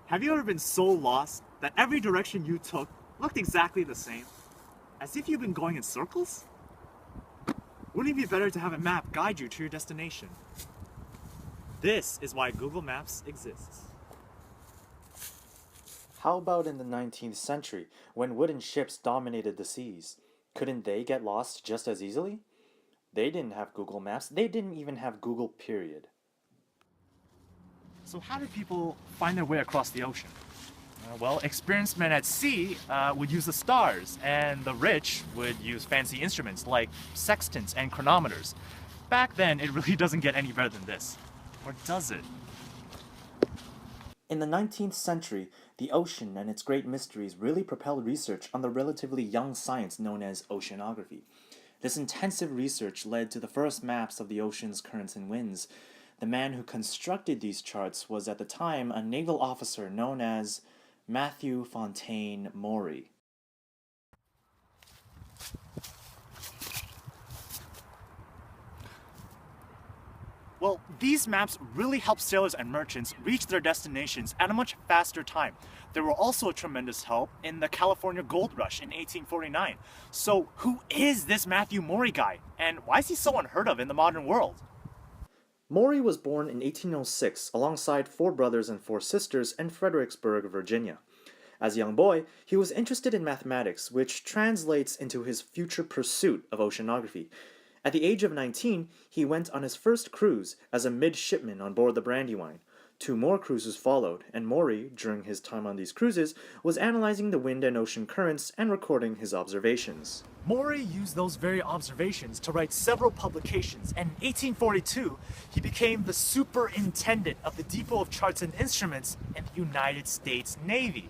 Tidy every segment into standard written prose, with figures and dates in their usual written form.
Have you ever been so lost that every direction you took looked exactly the same? As if you've been going in circles? Wouldn't it be better to have a map guide you to your destination? This is why Google Maps exists. How about in the 19th century, when wooden ships dominated the seas? Couldn't they get lost just as easily? They didn't have Google Maps, they didn't even have Google, period. So how did people find their way across the ocean? Well, experienced men at sea would use the stars, and the rich would use fancy instruments like sextants and chronometers. Back then, it really doesn't get any better than this. Or does it? In the 19th century, the ocean and its great mysteries really propelled research on the relatively young science known as oceanography. This intensive research led to the first maps of the ocean's currents and winds. The man who constructed these charts was at the time a naval officer known as Matthew Fontaine Maury. Well, these maps really helped sailors and merchants reach their destinations at a much faster time. They were also a tremendous help in the California Gold Rush in 1849. So, who is this Matthew Maury guy, and why is he so unheard of in the modern world? Maury was born in 1806 alongside 4 brothers and 4 sisters in Fredericksburg, Virginia. As a young boy, he was interested in mathematics, which translates into his future pursuit of oceanography. At the age of 19, he went on his first cruise as a midshipman on board the Brandywine. 2 more cruises followed, and Maury, during his time on these cruises, was analyzing the wind and ocean currents and recording his observations. Maury used those very observations to write several publications, and in 1842, he became the superintendent of the Depot of Charts and Instruments in the United States Navy.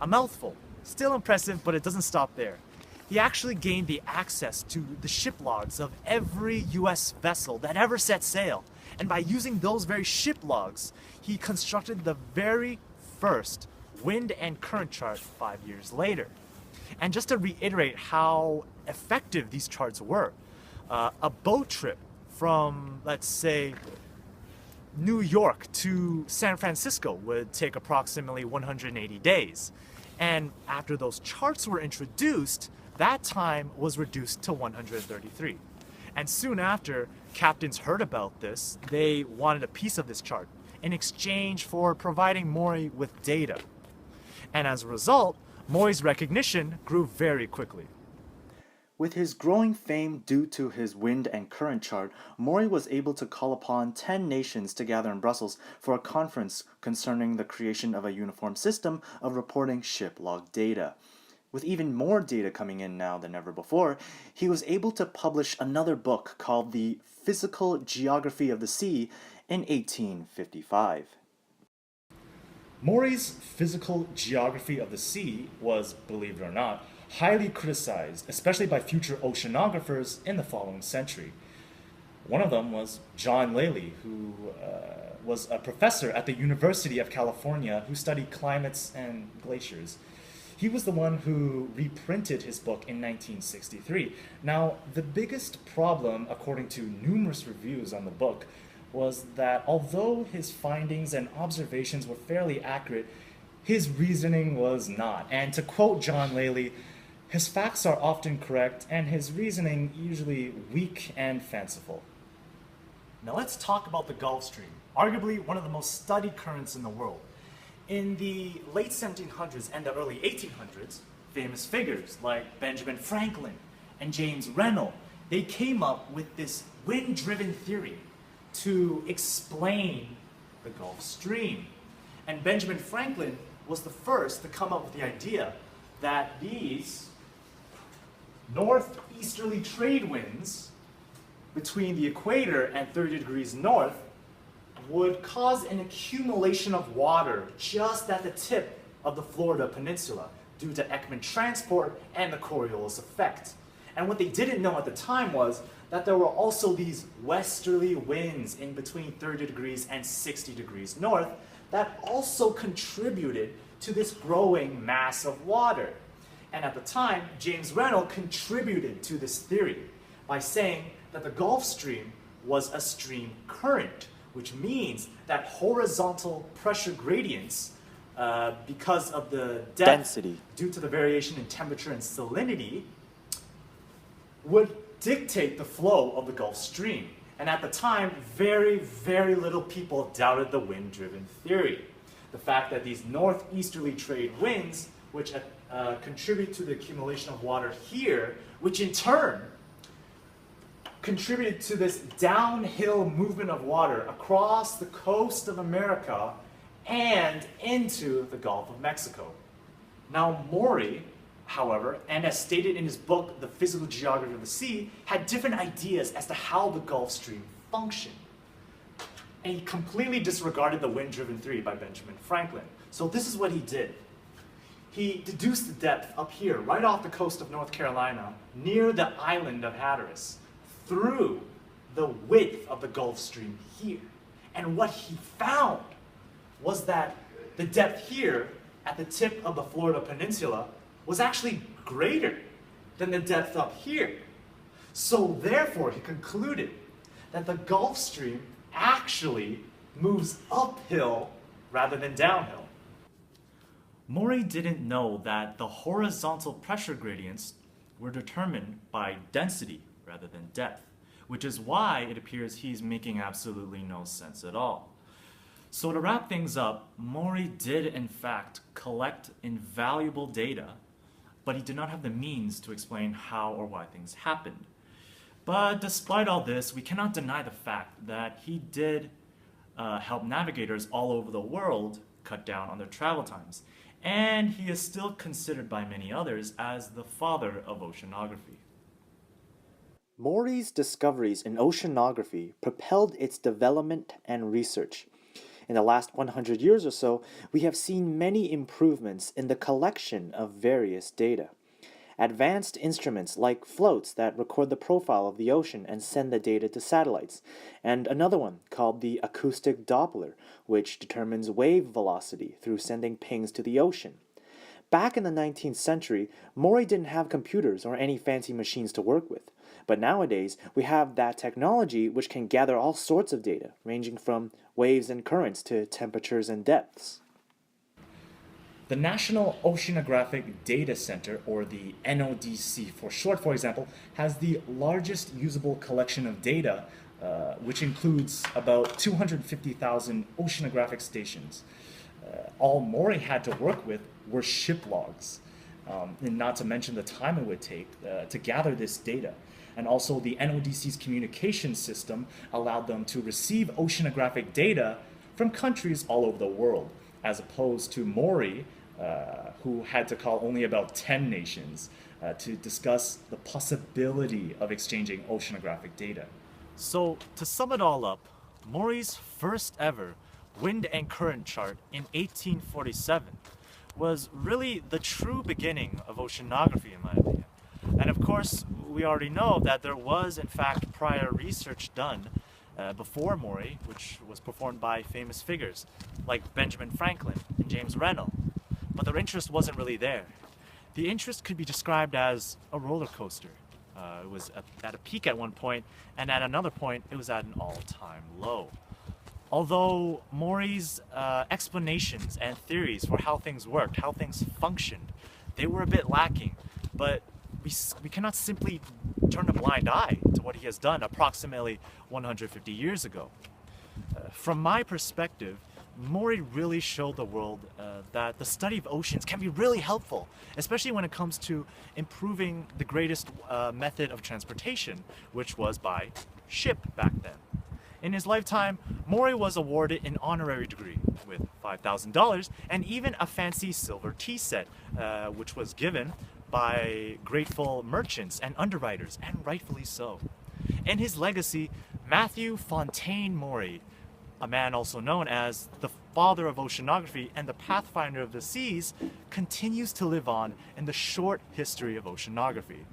A mouthful. Still impressive, but it doesn't stop there. He actually gained the access to the ship logs of every US vessel that ever set sail. And by using those very ship logs, he constructed the very first wind and current chart 5 years later. And just to reiterate how effective these charts were, a boat trip from, let's say, New York to San Francisco would take approximately 180 days. And after those charts were introduced, that time was reduced to 133. And soon after, captains heard about this. They wanted a piece of this chart in exchange for providing Maury with data. And as a result, Maury's recognition grew very quickly. With his growing fame due to his wind and current chart, Maury was able to call upon 10 nations to gather in Brussels for a conference concerning the creation of a uniform system of reporting ship log data. With even more data coming in now than ever before, he was able to publish another book called The Physical Geography of the Sea in 1855. Maury's Physical Geography of the Sea was, believe it or not, highly criticized, especially by future oceanographers in the following century. One of them was John Lely, who was a professor at the University of California who studied climates and glaciers. He was the one who reprinted his book in 1963. Now, the biggest problem, according to numerous reviews on the book, was that although his findings and observations were fairly accurate, his reasoning was not. And to quote John Lely, his facts are often correct and his reasoning usually weak and fanciful. Now let's talk about the Gulf Stream, arguably one of the most studied currents in the world. In the late 1700s and the early 1800s, famous figures like Benjamin Franklin and James Reynolds, they came up with this wind-driven theory to explain the Gulf Stream. And Benjamin Franklin was the first to come up with the idea that these northeasterly trade winds between the equator and 30 degrees north would cause an accumulation of water just at the tip of the Florida Peninsula due to Ekman transport and the Coriolis effect. And what they didn't know at the time was that there were also these westerly winds in between 30 degrees and 60 degrees north that also contributed to this growing mass of water. And at the time, James Reynolds contributed to this theory by saying that the Gulf Stream was a stream current, which means that horizontal pressure gradients because of the Density. due to the variation in temperature and salinity, would dictate the flow of the Gulf Stream. And at the time, very, very little people doubted the wind-driven theory. The fact that these northeasterly trade winds, which contribute to the accumulation of water here, which in turn contributed to this downhill movement of water across the coast of America and into the Gulf of Mexico. Now, Maury, however, and as stated in his book, The Physical Geography of the Sea, had different ideas as to how the Gulf Stream functioned. And he completely disregarded the wind-driven theory by Benjamin Franklin. So this is what he did. He deduced the depth up here, right off the coast of North Carolina, near the island of Hatteras, through the width of the Gulf Stream here. And what he found was that the depth here, at the tip of the Florida Peninsula, was actually greater than the depth up here. So therefore, he concluded that the Gulf Stream actually moves uphill rather than downhill. Maury didn't know that the horizontal pressure gradients were determined by density rather than depth, which is why it appears he's making absolutely no sense at all. So to wrap things up, Maury did in fact collect invaluable data, but he did not have the means to explain how or why things happened. But despite all this, we cannot deny the fact that he did help navigators all over the world cut down on their travel times. And he is still considered by many others as the father of oceanography. Maury's discoveries in oceanography propelled its development and research. In the last 100 years or so, we have seen many improvements in the collection of various data. Advanced instruments like floats that record the profile of the ocean and send the data to satellites, and another one called the acoustic Doppler, which determines wave velocity through sending pings to the ocean. Back in the 19th century, Maury didn't have computers or any fancy machines to work with. But nowadays, we have that technology which can gather all sorts of data, ranging from waves and currents to temperatures and depths. The National Oceanographic Data Center, or the NODC for short, for example, has the largest usable collection of data, which includes about 250,000 oceanographic stations. All Maury had to work with were ship logs, and not to mention the time it would take to gather this data. And also the NODC's communication system allowed them to receive oceanographic data from countries all over the world, as opposed to Maury, who had to call only about 10 nations to discuss the possibility of exchanging oceanographic data. So to sum it all up, Maury's first ever wind and current chart in 1847 was really the true beginning of oceanography, in my opinion. And of course, we already know that there was in fact prior research done before Maury, which was performed by famous figures like Benjamin Franklin and James Rennell. But their interest wasn't really there. The interest could be described as a roller coaster. It was at a peak at one point, and at another point, it was at an all-time low. Although Maury's explanations and theories for how things worked, how things functioned, they were a bit lacking, but we cannot simply turn a blind eye to what he has done approximately 150 years ago. From my perspective, Maury really showed the world that the study of oceans can be really helpful, especially when it comes to improving the greatest method of transportation, which was by ship back then. In his lifetime, Maury was awarded an honorary degree with $5,000 and even a fancy silver tea set, which was given by grateful merchants and underwriters, and rightfully so. In his legacy, Matthew Fontaine Maury, a man also known as the father of oceanography and the pathfinder of the seas, continues to live on in the short history of oceanography.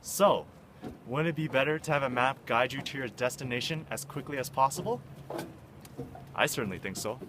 So, wouldn't it be better to have a map guide you to your destination as quickly as possible? I certainly think so.